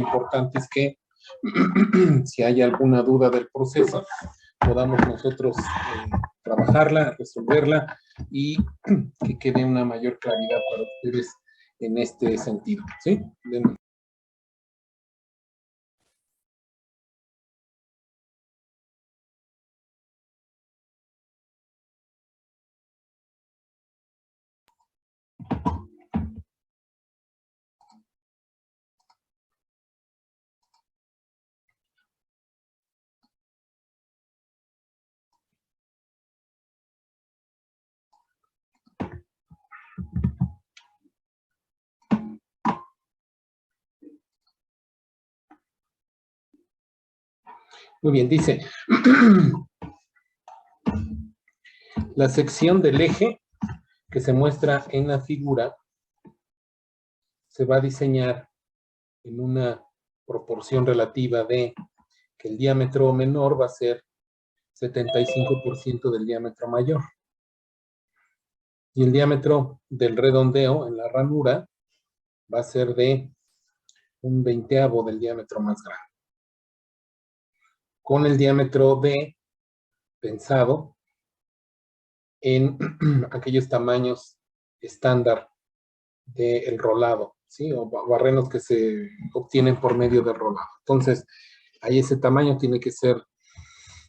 importante es que si hay alguna duda del proceso, podamos nosotros trabajarla, resolverla y que quede una mayor claridad para ustedes en este sentido, ¿sí? Muy bien, dice, la sección del eje que se muestra en la figura se va a diseñar en una proporción relativa de que el diámetro menor va a ser 75% del diámetro mayor. Y el diámetro del redondeo en la ranura va a ser de un 20avo del diámetro más grande. Con el diámetro D pensado en aquellos tamaños estándar del rolado, ¿sí? O barrenos que se obtienen por medio del rolado. Entonces, ahí ese tamaño tiene que ser,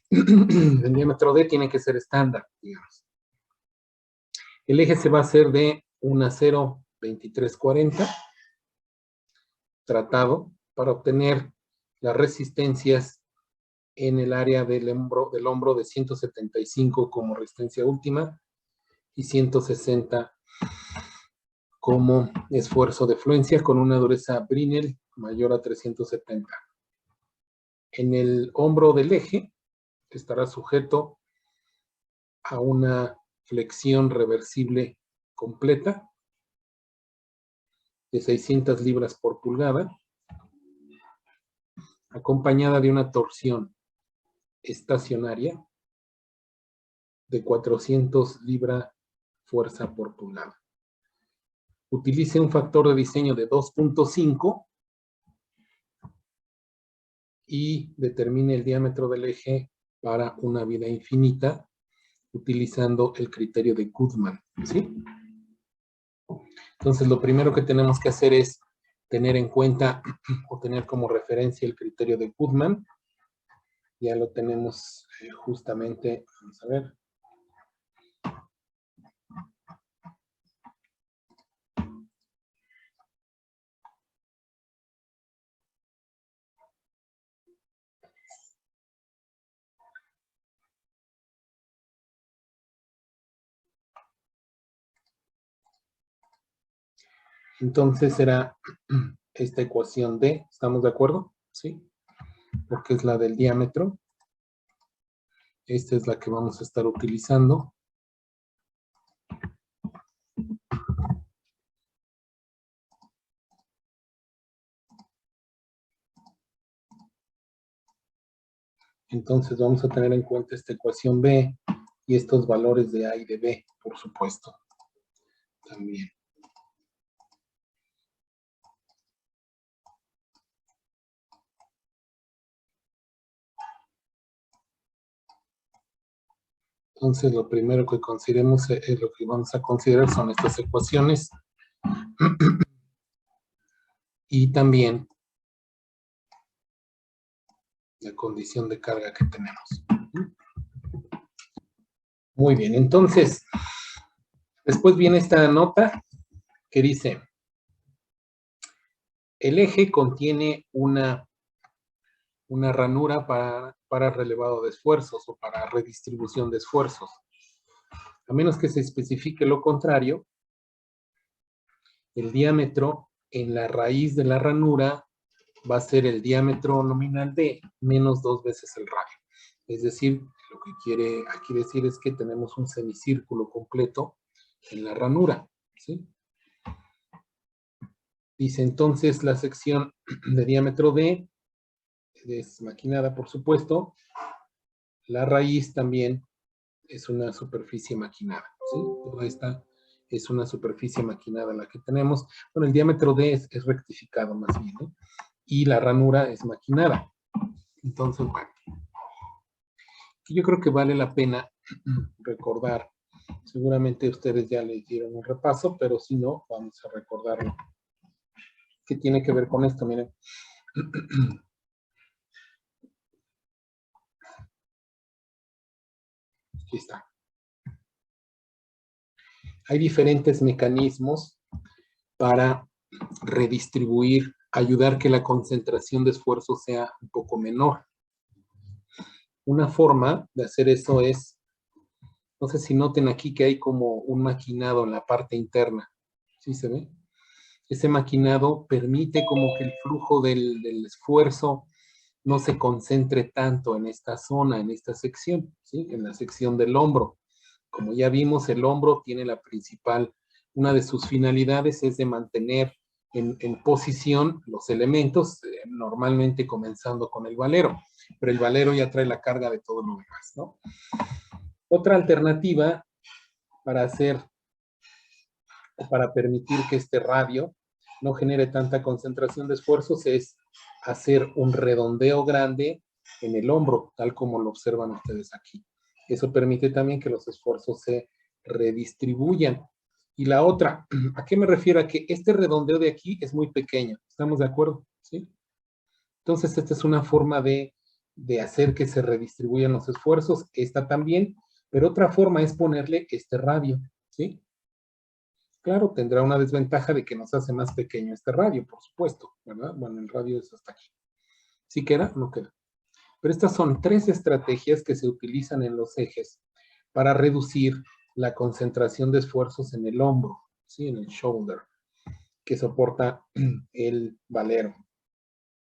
el diámetro D tiene que ser estándar, digamos. El eje se va a hacer de un acero 2340 tratado para obtener las resistencias en el área del hombro de 175 como resistencia última y 160 como esfuerzo de fluencia con una dureza Brinell mayor a 370. En el hombro del eje estará sujeto a una flexión reversible completa de 600 libras por pulgada, acompañada de una torsión estacionaria de 400 libras fuerza por pulgada. Utilice un factor de diseño de 2.5 y determine el diámetro del eje para una vida infinita utilizando el criterio de Goodman, ¿sí? Entonces, lo primero que tenemos que hacer es tener en cuenta o tener como referencia el criterio de Goodman. Ya lo tenemos justamente, vamos a ver. Entonces será esta ecuación D, ¿estamos de acuerdo? Sí, porque es la del diámetro. Esta es la que vamos a estar utilizando. Entonces vamos a tener en cuenta esta ecuación B y estos valores de A y de B, por supuesto, también. Entonces, lo primero que consideremos es lo que vamos a considerar son estas ecuaciones y también la condición de carga que tenemos. Muy bien, entonces, después viene esta nota que dice, el eje contiene una ranura para relevado de esfuerzos o para redistribución de esfuerzos. A menos que se especifique lo contrario, el diámetro en la raíz de la ranura va a ser el diámetro nominal de menos 2 veces el radio. Es decir, lo que quiere aquí decir es que tenemos un semicírculo completo en la ranura, ¿sí? Dice entonces la sección de diámetro D, desmaquinada por supuesto, la raíz también es una superficie maquinada, ¿sí? Toda esta es una superficie maquinada la que tenemos. Bueno, el diámetro D es rectificado más bien, ¿no? y la ranura es maquinada. Entonces, bueno, yo creo que vale la pena recordar. Seguramente ustedes ya les dieron un repaso, pero si no, vamos a recordarlo. ¿Qué tiene que ver con esto? Miren. Aquí está. Hay diferentes mecanismos para redistribuir, ayudar que la concentración de esfuerzo sea un poco menor. Una forma de hacer eso es, no sé si noten aquí que hay como un maquinado en la parte interna. ¿Sí se ve? Ese maquinado permite como que el flujo del esfuerzo no se concentre tanto en esta zona, en esta sección, ¿sí? En la sección del hombro. Como ya vimos, el hombro tiene la principal, una de sus finalidades es de mantener en posición los elementos, normalmente comenzando con el valero, pero el valero ya trae la carga de todo lo demás, ¿no? Otra alternativa para hacer, para permitir que este radio no genere tanta concentración de esfuerzos es hacer un redondeo grande en el hombro, tal como lo observan ustedes aquí. Eso permite también que los esfuerzos se redistribuyan. Y la otra, ¿a qué me refiero? A que este redondeo de aquí es muy pequeño. ¿Estamos de acuerdo? ¿Sí? Entonces, esta es una forma de hacer que se redistribuyan los esfuerzos. Esta también, pero otra forma es ponerle este radio, ¿sí? Claro, tendrá una desventaja de que nos hace más pequeño este radio, por supuesto, ¿verdad? Bueno, el radio es hasta aquí. ¿Sí queda? No queda. Pero estas son 3 estrategias que se utilizan en los ejes para reducir la concentración de esfuerzos en el hombro, ¿sí? En el shoulder, que soporta el valero.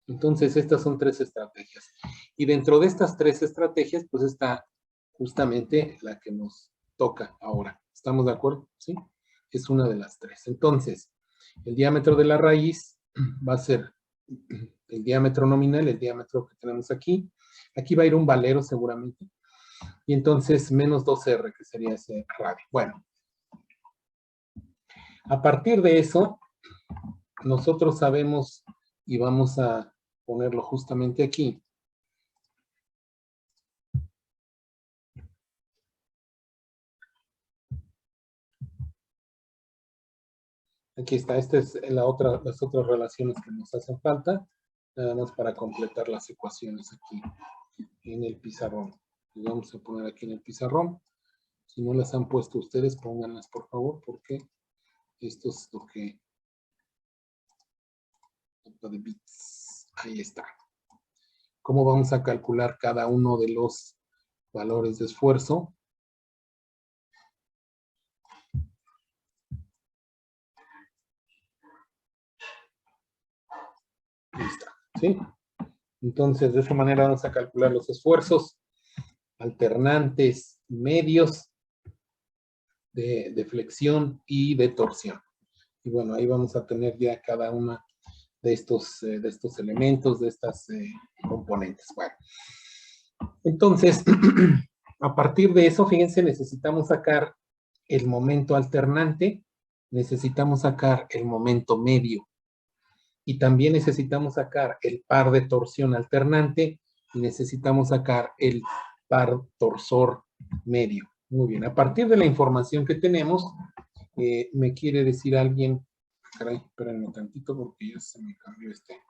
Entonces, estas son 3 estrategias. Y dentro de estas 3 estrategias, pues está justamente la que nos toca ahora. ¿Estamos de acuerdo? ¿Sí? Es una de las 3. Entonces, el diámetro de la raíz va a ser el diámetro nominal, el diámetro que tenemos aquí. Aquí va a ir un valero seguramente. Y entonces menos 2R, que sería ese radio. Bueno, a partir de eso, nosotros sabemos, y vamos a ponerlo justamente aquí. Aquí está, esta es las otras relaciones que nos hacen falta, nada más para completar las ecuaciones aquí en el pizarrón. Las vamos a poner aquí en el pizarrón. Si no las han puesto ustedes, pónganlas por favor, porque esto es lo que... de bits. Ahí está. ¿Cómo vamos a calcular cada uno de los valores de esfuerzo? Ahí está, ¿sí? Entonces, de esa manera vamos a calcular los esfuerzos alternantes medios de flexión y de torsión. Y bueno, ahí vamos a tener ya cada una de estos elementos, de estas componentes. Bueno, entonces, a partir de eso, fíjense, necesitamos sacar el momento alternante, necesitamos sacar el momento medio y también necesitamos sacar el par de torsión alternante y necesitamos sacar el par torsor medio. Muy bien, a partir de la información que tenemos, me quiere decir alguien, caray, espérenme tantito porque ya se me cambió este.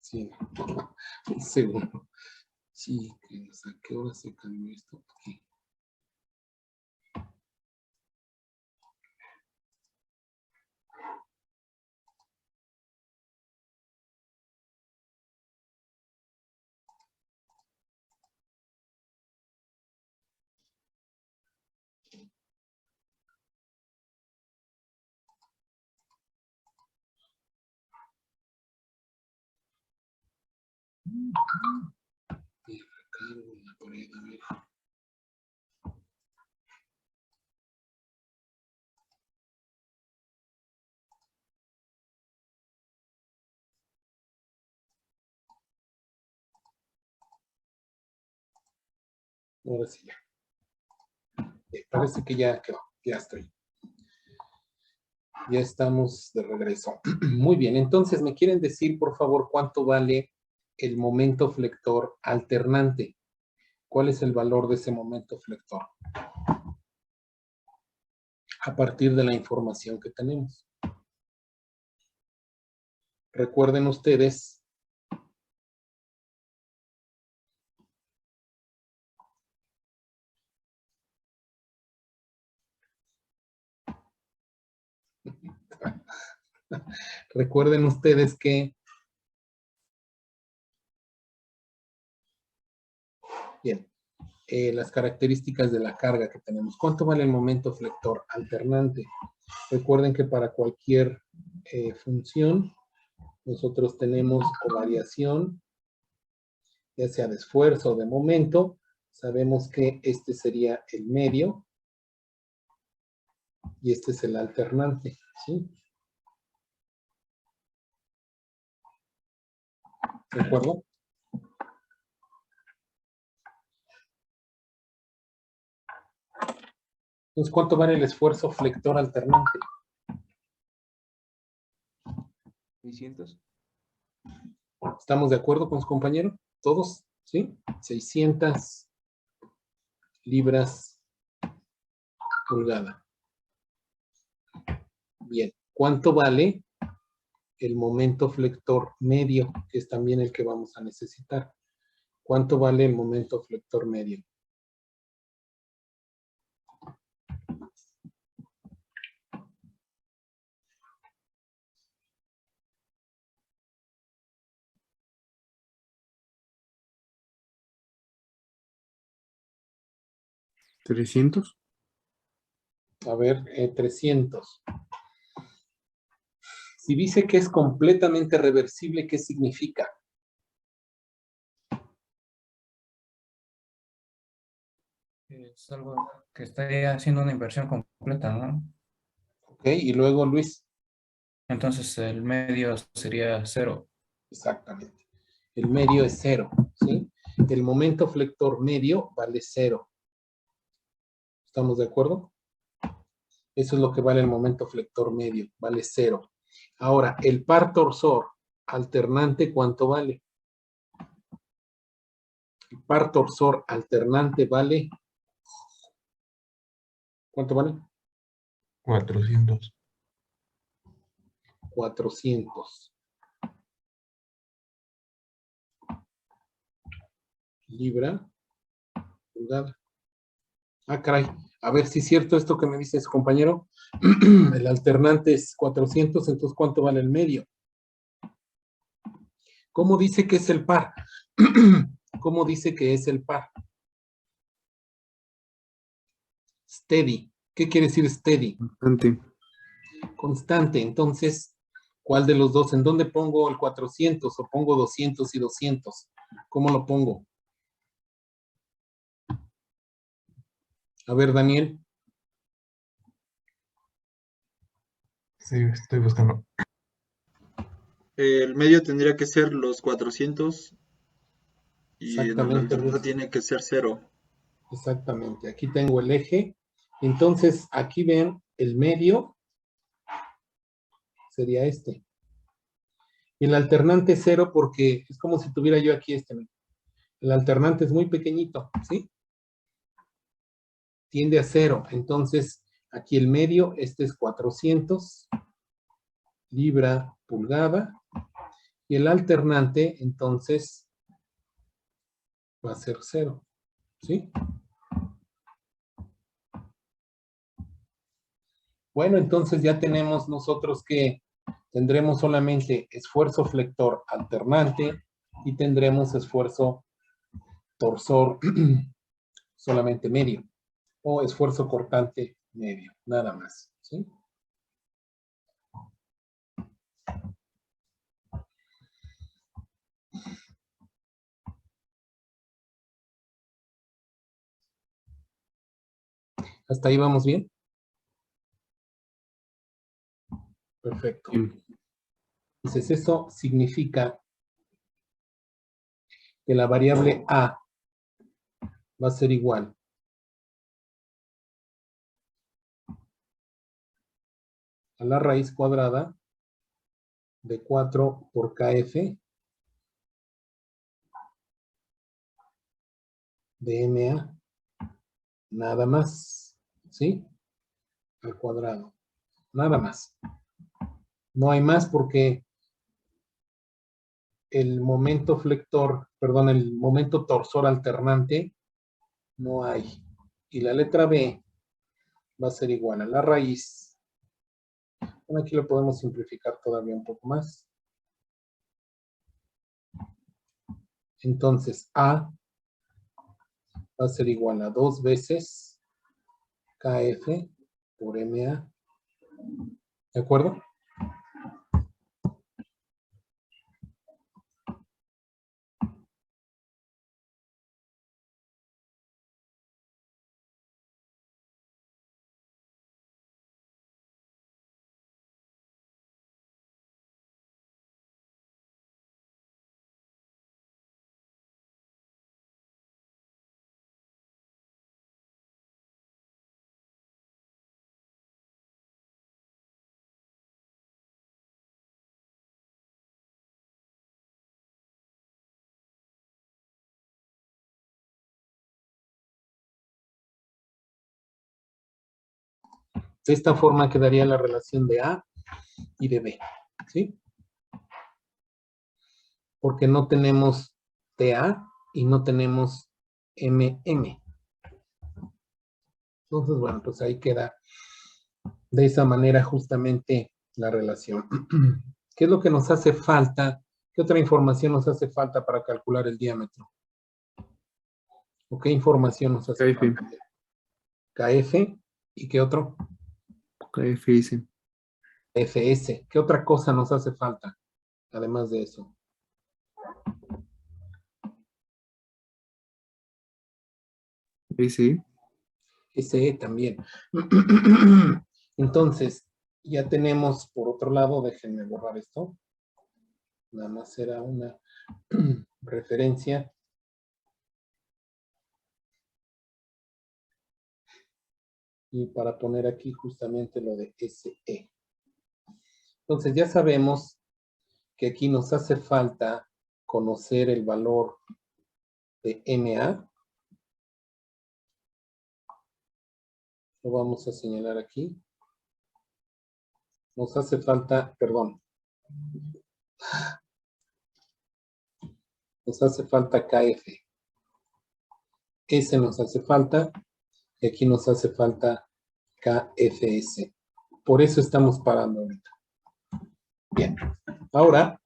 Sí, un segundo. Sí, ¿a qué hora se cambió esto? Aquí. Y recargo la pared, a ver. Ahora sí ya. Parece que ya quedó, ya estoy. Ya estamos de regreso. Muy bien, entonces, ¿me quieren decir, por favor, cuánto vale el momento flector alternante? ¿Cuál es el valor de ese momento flector? A partir de la información que tenemos. Recuerden ustedes que bien, las características de la carga que tenemos. ¿Cuánto vale el momento flector alternante? Recuerden que para cualquier función nosotros tenemos o variación, ya sea de esfuerzo o de momento. Sabemos que este sería el medio y este es el alternante, ¿sí? ¿De acuerdo? Entonces, ¿cuánto vale el esfuerzo flector alternante? 600. ¿Estamos de acuerdo con su compañero? ¿Todos? ¿Sí? 600 libras pulgada. Bien. ¿Cuánto vale el momento flector medio, que es también el que vamos a necesitar? ¿Cuánto vale el momento flector medio? ¿300? A ver, 300. Si dice que es completamente reversible, ¿qué significa? Es algo que estaría haciendo una inversión completa, ¿no? ¿Ok? Y luego, Luis. Entonces el medio sería 0. Exactamente. El medio es 0, ¿sí? El momento flector medio vale 0. ¿Estamos de acuerdo? Eso es lo que vale el momento flector medio, vale 0. Ahora, el par torsor alternante, ¿cuánto vale? El par torsor alternante vale, ¿cuánto vale? 400. 400 libra pulgada. Ah, caray. A ver si es cierto esto que me dice su compañero. El alternante es 400, entonces ¿cuánto vale el medio? ¿Cómo dice que es el par? ¿Cómo dice que es el par? Steady. ¿Qué quiere decir steady? Bastante. Constante. Entonces, ¿cuál de los dos? ¿En dónde pongo el 400 o pongo 200 y 200? ¿Cómo lo pongo? A ver, Daniel. Sí, estoy buscando. El medio tendría que ser los 400 y en el Exactamente, alternante Luis. tiene que ser 0. Exactamente. Aquí tengo el eje. Entonces, aquí ven el medio sería este. Y el alternante 0 porque es como si tuviera yo aquí este. El alternante es muy pequeñito, ¿sí? Tiende a 0. Entonces, aquí el medio, este es 400 libra pulgada. Y el alternante, entonces, va a ser 0, ¿sí? Bueno, entonces ya tenemos nosotros que tendremos solamente esfuerzo flector alternante y tendremos esfuerzo torsor solamente medio o esfuerzo cortante medio, nada más, ¿sí? ¿Hasta ahí vamos bien? Perfecto. Entonces eso significa que la variable A va a ser igual a la raíz cuadrada de 4 por KF de MA. Nada más, ¿sí? Al cuadrado. Nada más. No hay más porque el momento flector, perdón, el momento torsor alternante no hay. Y la letra B va a ser igual a la raíz. Bueno, aquí lo podemos simplificar todavía un poco más. Entonces, A va a ser igual a 2 veces KF por MA. ¿De acuerdo? De esta forma quedaría la relación de A y de B, ¿sí? Porque no tenemos TA y no tenemos MM. Entonces, bueno, pues ahí queda de esa manera justamente la relación. ¿Qué es lo que nos hace falta? ¿Qué otra información nos hace falta para calcular el diámetro? ¿O qué información nos hace KF. falta? KF. ¿Y qué otro? KFS. FS. ¿Qué otra cosa nos hace falta? Además de eso. SE. SE también. Entonces, ya tenemos, por otro lado, déjenme borrar esto. Nada más era una referencia. Y para poner aquí justamente lo de SE. Entonces, ya sabemos que aquí nos hace falta conocer el valor de MA. Lo vamos a señalar aquí. Nos hace falta, perdón. Nos hace falta KF. S nos hace falta. Y aquí nos hace falta KFS. Por eso estamos parando ahorita. Bien. Ahora,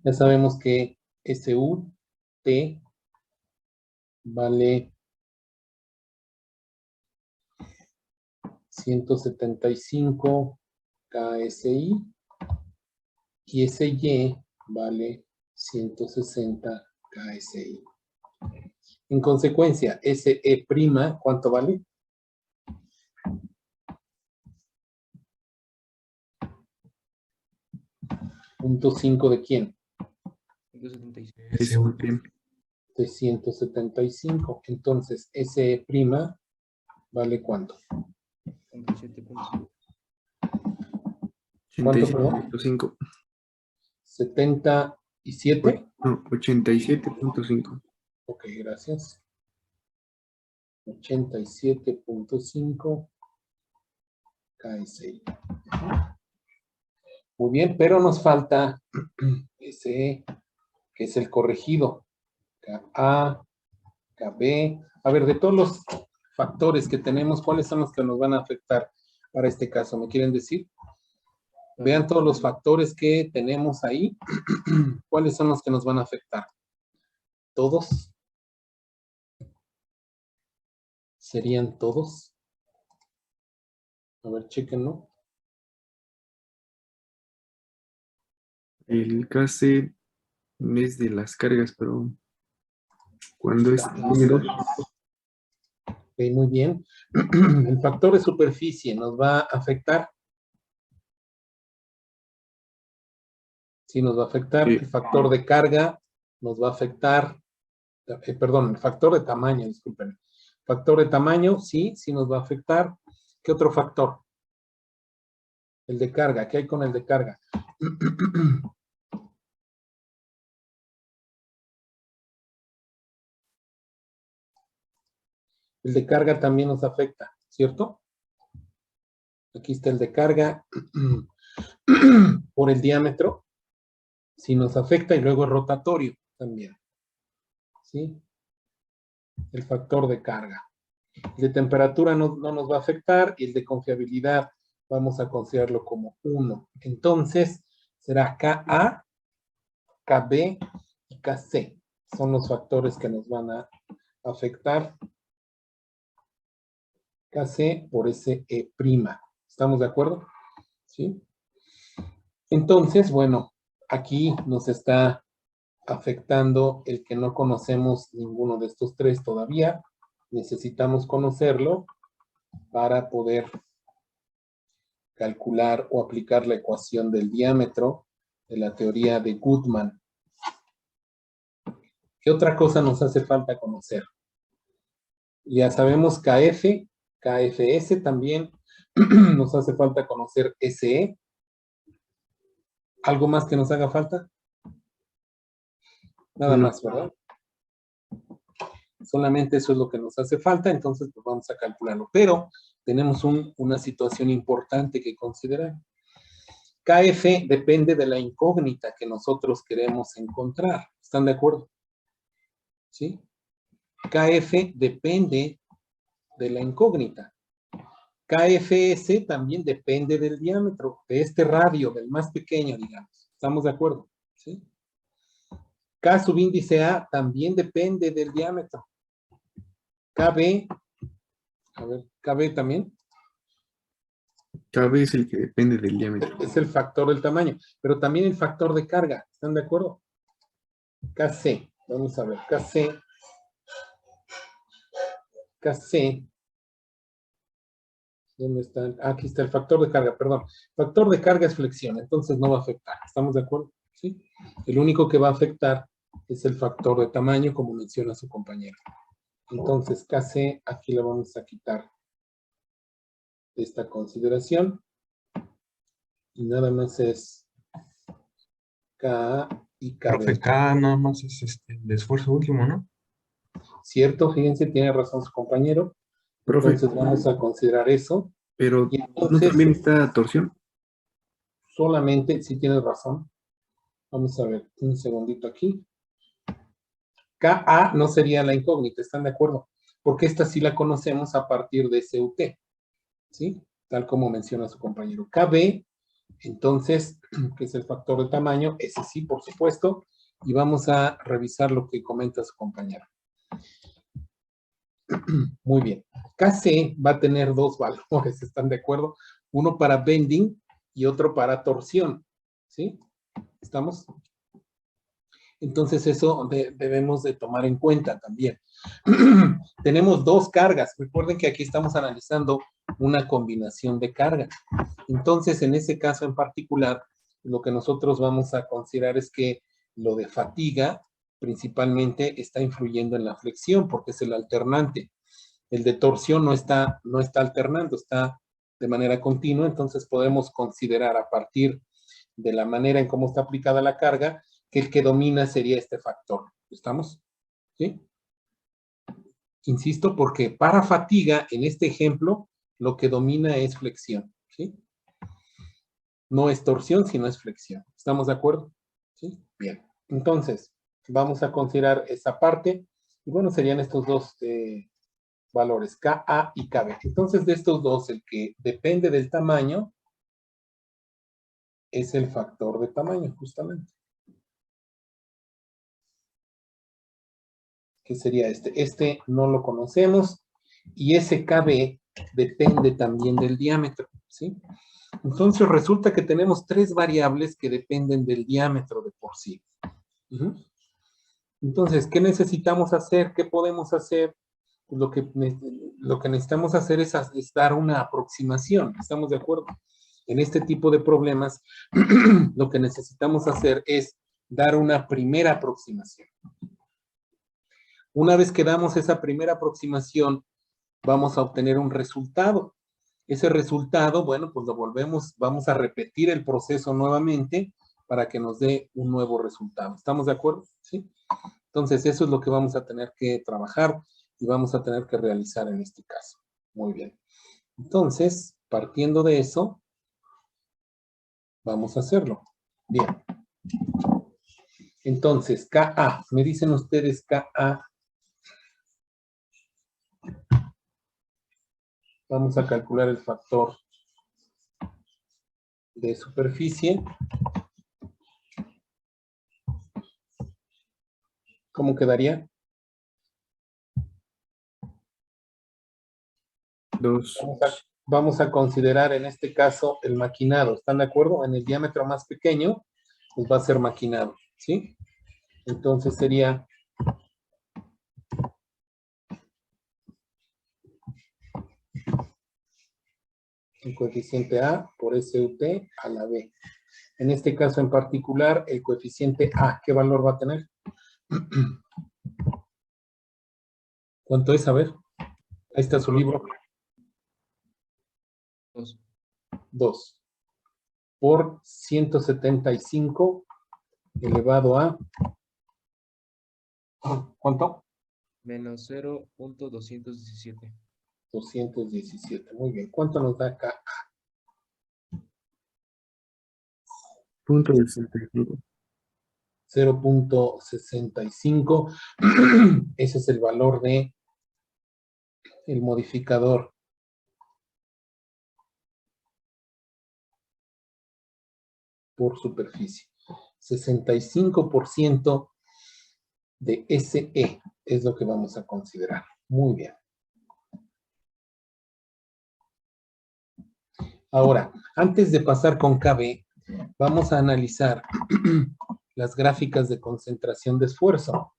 ya sabemos que SUT vale 175 KSI y SY vale 160 KSI. En consecuencia, SE', ¿cuánto vale? ¿0.5 de quién? 175. De 175. Entonces, SE' vale ¿cuánto? 87.5. ¿Cuánto, perdón? 87.5. 77. No, 87.5. Ok, gracias. 87.5 KSI. Muy bien, pero nos falta ese que es el corregido. KA, KB. A ver, de todos los factores que tenemos, ¿cuáles son los que nos van a afectar para este caso? ¿Me quieren decir? Vean todos los factores que tenemos ahí. ¿Cuáles son los que nos van a afectar? ¿Todos? ¿Serían todos? A ver, chéquenlo. El KC es de las cargas, pero cuando es húmedo, Ok, muy bien. El factor de superficie nos va a afectar. Sí, nos va a afectar. Sí. El factor de carga nos va a afectar. Perdón, el factor de tamaño, disculpen. Factor de tamaño, sí, sí nos va a afectar. ¿Qué otro factor? El de carga. ¿Qué hay con el de carga? El de carga también nos afecta, ¿cierto? Aquí está el de carga por el diámetro. Si nos afecta y luego es rotatorio también. ¿Sí? El factor de carga. El de temperatura no nos va a afectar y el de confiabilidad vamos a considerarlo como 1. Entonces, será Ka, Kb y Kc. Son los factores que nos van a afectar. Kc por ese E'. ¿Estamos de acuerdo? ¿Sí? Entonces, bueno, aquí nos está afectando el que no conocemos ninguno de estos tres todavía. Necesitamos conocerlo para poder calcular o aplicar la ecuación del diámetro de la teoría de Goodman. ¿Qué otra cosa nos hace falta conocer? Ya sabemos KF, KFS también. Nos hace falta conocer SE. ¿Algo más que nos haga falta? Nada más, ¿verdad? Solamente eso es lo que nos hace falta, entonces pues vamos a calcularlo. Pero tenemos una situación importante que considerar. KF depende de la incógnita que nosotros queremos encontrar. ¿Están de acuerdo? ¿Sí? KF depende de la incógnita. KFS también depende del diámetro, de este radio, del más pequeño, digamos. ¿Estamos de acuerdo? ¿Sí? K subíndice A también depende del diámetro. KB, a ver, KB también. KB es el que depende del diámetro. Es el factor del tamaño, pero también el factor de carga. ¿Están de acuerdo? KC, vamos a ver, KC. ¿Dónde está? Aquí está el factor de carga, perdón. Factor de carga es flexión, entonces no va a afectar. ¿Estamos de acuerdo? ¿Sí? El único que va a afectar es el factor de tamaño, como menciona su compañero. Entonces, KC, aquí le vamos a quitar esta consideración. Y nada más es K y KB. Profe, K nada más es el esfuerzo último, ¿no? Cierto, fíjense, tiene razón su compañero. Profe, Entonces vamos a considerar eso. pero Y ¿no entonces, también está torsión? solamente, si tienes razón. Vamos a ver, un segundito aquí. KA no sería la incógnita, ¿están de acuerdo? Porque esta sí la conocemos a partir de CUT, ¿sí? Tal como menciona su compañero. KB, entonces, que es el factor de tamaño, ese sí, por supuesto, y vamos a revisar lo que comenta su compañero. Muy bien. KC va a tener dos valores, ¿están de acuerdo? Uno para bending y otro para torsión, ¿sí? ¿Estamos? Entonces eso debemos de tomar en cuenta también. Tenemos dos cargas. Recuerden que aquí estamos analizando una combinación de cargas. Entonces, en ese caso en particular, lo que nosotros vamos a considerar es que lo de fatiga principalmente está influyendo en la flexión porque es el alternante. El de torsión no está alternando, está de manera continua. Entonces podemos considerar a partir de la manera en cómo está aplicada la carga, que el que domina sería este factor. ¿Estamos? ¿Sí? Insisto, porque para fatiga, en este ejemplo, lo que domina es flexión. ¿Sí? No es torsión, sino es flexión. ¿Estamos de acuerdo? ¿Sí? Bien. Entonces, vamos a considerar esa parte. Y bueno, serían estos dos valores, Ka y Kb. Entonces, de estos dos, el que depende del tamaño es el factor de tamaño, justamente. ¿Qué sería este? Este no lo conocemos y ese KB depende también del diámetro, ¿sí? Entonces resulta que tenemos tres variables que dependen del diámetro de por sí. Entonces, ¿qué necesitamos hacer? ¿Qué podemos hacer? Lo que necesitamos hacer es dar una aproximación, ¿estamos de acuerdo? En este tipo de problemas, lo que necesitamos hacer es dar una primera aproximación. Una vez que damos esa primera aproximación, vamos a obtener un resultado. Ese resultado, bueno, pues lo volvemos, vamos a repetir el proceso nuevamente para que nos dé un nuevo resultado. ¿Estamos de acuerdo? ¿Sí? Entonces, eso es lo que vamos a tener que trabajar y vamos a tener que realizar en este caso. Muy bien. Entonces, partiendo de eso, vamos a hacerlo. Bien. Entonces, KA, me dicen ustedes KA. Vamos a calcular el factor de superficie. ¿Cómo quedaría? 2. Vamos a considerar en este caso el maquinado. ¿Están de acuerdo? En el diámetro más pequeño, pues va a ser maquinado, ¿sí? Entonces sería el coeficiente A por SUT a la B. En este caso en particular, el coeficiente A, ¿qué valor va a tener? ¿Cuánto es? A ver. Ahí está su libro. 2. 2 por 175 elevado a... ¿Cuánto? Menos 0.217. 217. Muy bien. ¿Cuánto nos da acá? Punto 65. 0.65. Ese es el valor de el modificador. Por superficie. 65% de SE es lo que vamos a considerar. Muy bien. Ahora, antes de pasar con KB, vamos a analizar las gráficas de concentración de esfuerzo.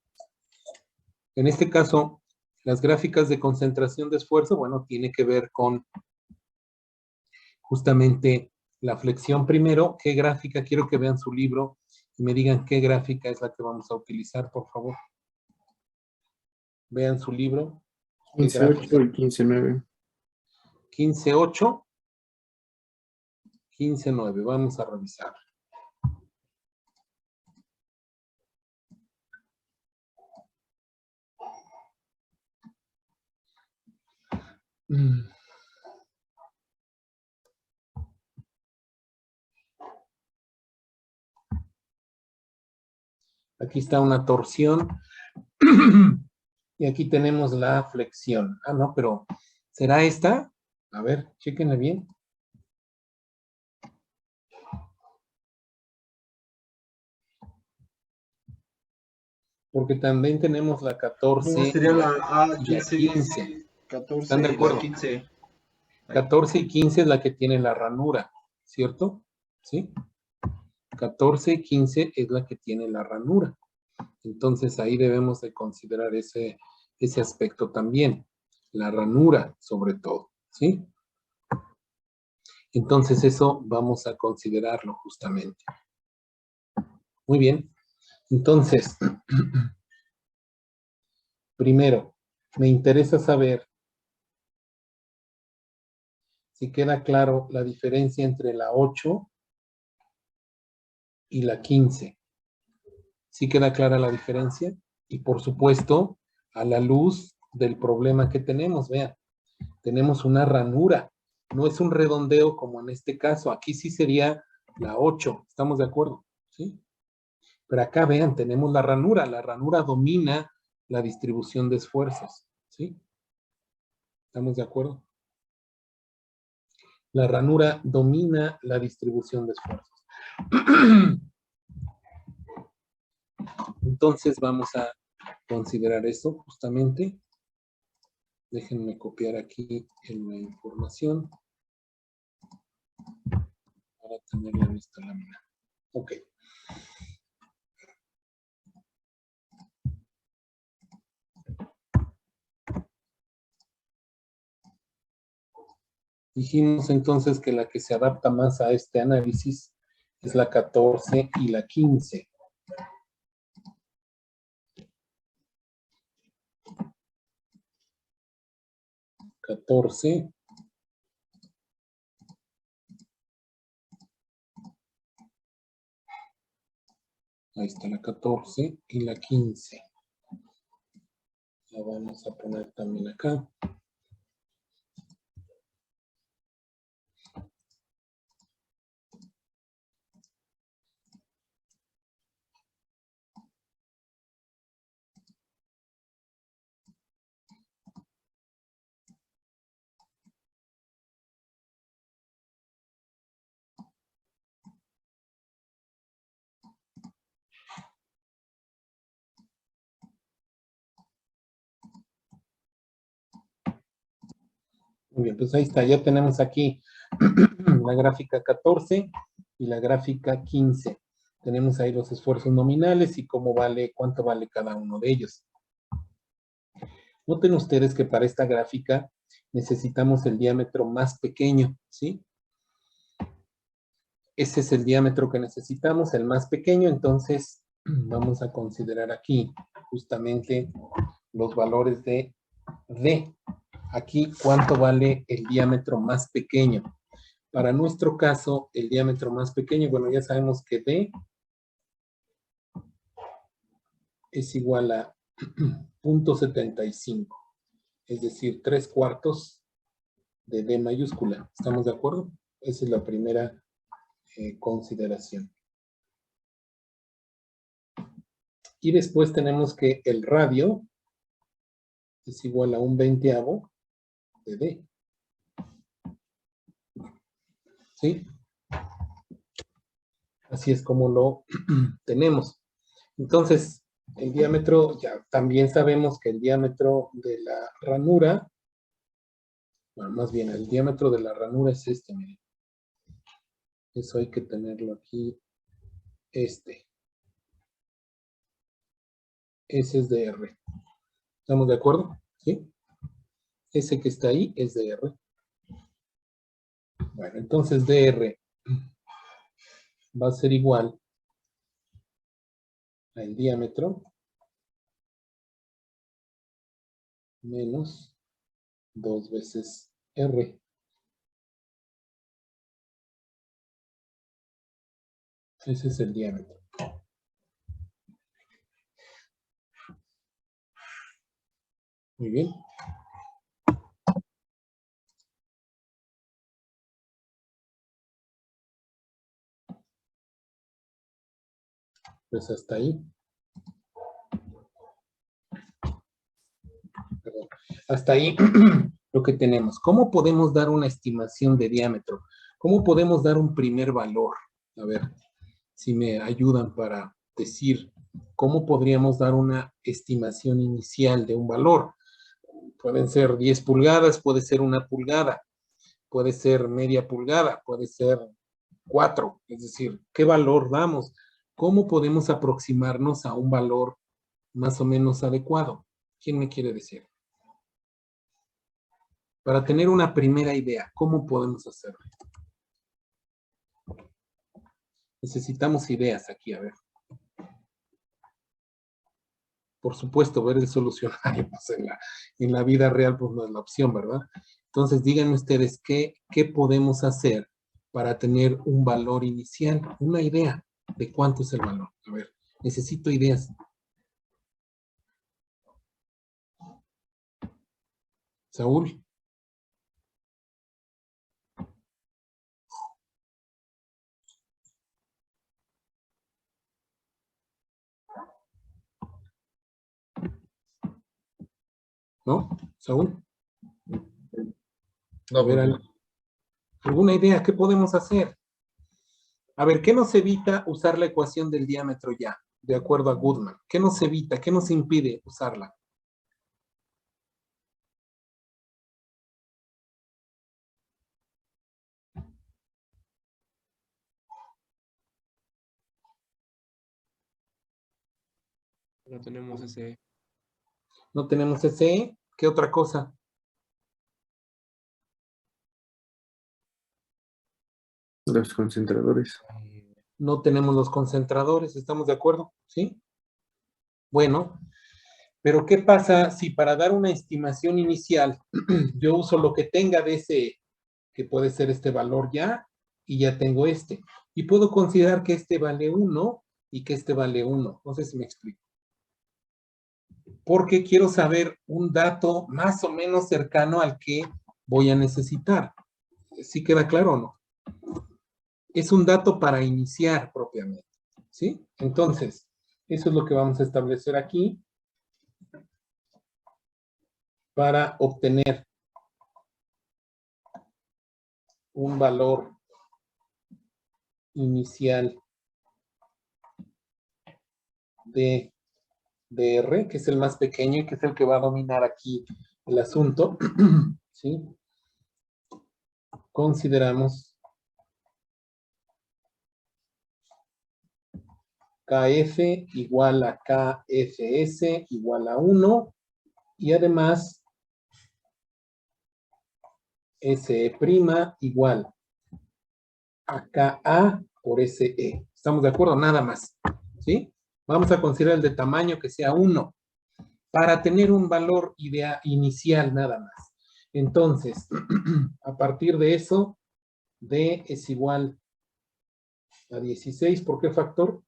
En este caso, las gráficas de concentración de esfuerzo, bueno, tiene que ver con justamente la flexión primero. ¿Qué gráfica? Quiero que vean su libro y me digan qué gráfica es la que vamos a utilizar, por favor. Vean su libro. 15.8 y 15.9. 15.8, 15.9. Vamos a revisar. Aquí está una torsión. Y aquí tenemos la flexión. Ah, no, pero ¿será esta? A ver, chéquenle bien. Porque también tenemos la 14 No, sería la y la A15, 15. 14 ¿Están de y la acuerdo? 15. 14 y 15 es la que tiene la ranura, ¿cierto? ¿Sí? 14 y 15 es la que tiene la ranura. Entonces ahí debemos de considerar ese aspecto también. La ranura, sobre todo, ¿sí? Entonces eso vamos a considerarlo justamente. Muy bien. Entonces, primero, me interesa saber si queda claro la diferencia entre la 8 y la 15. ¿Sí queda clara la diferencia? Y por supuesto, a la luz del problema que tenemos, vean, tenemos una ranura. No es un redondeo como en este caso. Aquí sí sería la 8. ¿Estamos de acuerdo? ¿Sí? Pero acá, vean, tenemos la ranura. La ranura domina la distribución de esfuerzos. ¿Sí? ¿Estamos de acuerdo? La ranura domina la distribución de esfuerzos. Entonces vamos a considerar eso justamente. Déjenme copiar aquí en la información para tenerla en esta lámina. Ok. Dijimos entonces que la que se adapta más a este análisis es la 14 y la 15. Ahí está la 14 y la 15. La vamos a poner también acá. Muy bien, pues ahí está, ya tenemos aquí la gráfica 14 y la gráfica 15. Tenemos ahí los esfuerzos nominales y cómo vale, cuánto vale cada uno de ellos. Noten ustedes que para esta gráfica necesitamos el diámetro más pequeño, ¿sí? Ese es el diámetro que necesitamos, el más pequeño, entonces vamos a considerar aquí justamente los valores de D. Aquí, ¿cuánto vale el diámetro más pequeño? Para nuestro caso, el diámetro más pequeño, bueno, ya sabemos que D es igual a 0.75, es decir, 3/4 de D mayúscula. ¿Estamos de acuerdo? Esa es la primera consideración. Y después tenemos que el radio es igual a 1/20 de D. ¿Sí? Así es como lo tenemos. Entonces, el diámetro, ya también sabemos que el diámetro de la ranura, bueno, más bien el diámetro de la ranura es este, miren. Eso hay que tenerlo aquí, este. Ese es de R. ¿Estamos de acuerdo? ¿Sí? Ese que está ahí es de R. Bueno, entonces DR va a ser igual al diámetro menos 2 veces R. Ese es el diámetro. Muy bien. Pues hasta ahí. Perdón. Hasta ahí lo que tenemos. ¿Cómo podemos dar una estimación de diámetro? ¿Cómo podemos dar un primer valor? A ver, si me ayudan para decir cómo podríamos dar una estimación inicial de un valor. Pueden ser 10 pulgadas, puede ser 1 pulgada, puede ser media pulgada, puede ser 4. Es decir, ¿qué valor damos? ¿Cómo podemos aproximarnos a un valor más o menos adecuado? ¿Quién me quiere decir? Para tener una primera idea, ¿cómo podemos hacerlo? Necesitamos ideas aquí, a ver. Por supuesto, ver el solucionario pues en la vida real pues no es la opción, ¿verdad? Entonces díganme ustedes qué podemos hacer para tener un valor inicial, una idea de cuánto es el valor. A ver, necesito ideas. Saúl. ¿No? Saúl. A ver, ¿alguna idea? ¿Qué podemos hacer? A ver, ¿qué nos evita usar la ecuación del diámetro ya? De acuerdo a Goodman. ¿Qué nos evita? ¿Qué nos impide usarla? No tenemos ese. No tenemos ese. ¿Qué otra cosa? Los concentradores. No tenemos los concentradores. ¿Estamos de acuerdo? ¿Sí? Bueno, pero ¿qué pasa si para dar una estimación inicial yo uso lo que tenga de ese, que puede ser este valor ya, y ya tengo este? Y puedo considerar que este vale 1 y que este vale 1. No sé si me explico. Porque quiero saber un dato más o menos cercano al que voy a necesitar. ¿Sí queda claro o no? Es un dato para iniciar propiamente, ¿sí? Entonces, eso es lo que vamos a establecer aquí para obtener un valor inicial de R, que es el más pequeño y que es el que va a dominar aquí el asunto, ¿sí? Consideramos KF igual a KFS igual a 1 y además SE' igual a KA por SE. ¿Estamos de acuerdo? Nada más, ¿sí? Vamos a considerar el de tamaño que sea 1 para tener un valor inicial nada más. Entonces, a partir de eso, D es igual a 16. ¿Por qué factor?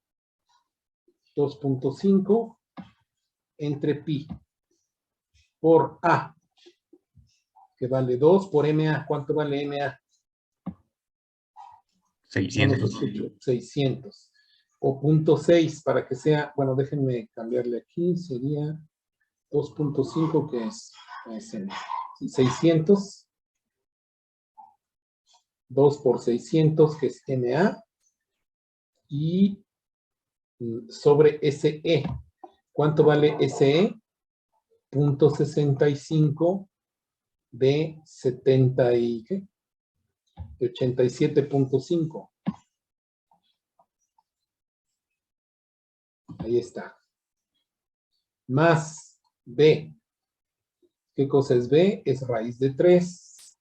2.5 entre pi por A, que vale 2 por MA. ¿Cuánto vale MA? 600. No nos escucho. 600. O 0.6 para que sea, bueno, déjenme cambiarle aquí, sería 2.5 que es 600. 2 por 600 que es MA. Y sobre SE. ¿Cuánto vale SE? 0.65 de 70 y ¿qué? De 87.5. Ahí está. Más B. ¿Qué cosa es B? Es raíz de 3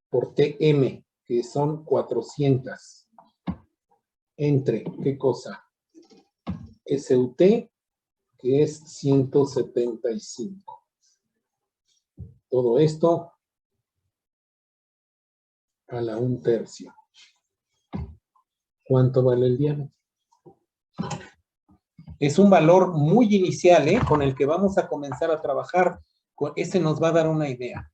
por TM, que son 400. Entre, ¿qué cosa? SUT, que es 175. Todo esto a la 1/3. ¿Cuánto vale el diámetro? Es un valor muy inicial, con el que vamos a comenzar a trabajar. Ese nos va a dar una idea.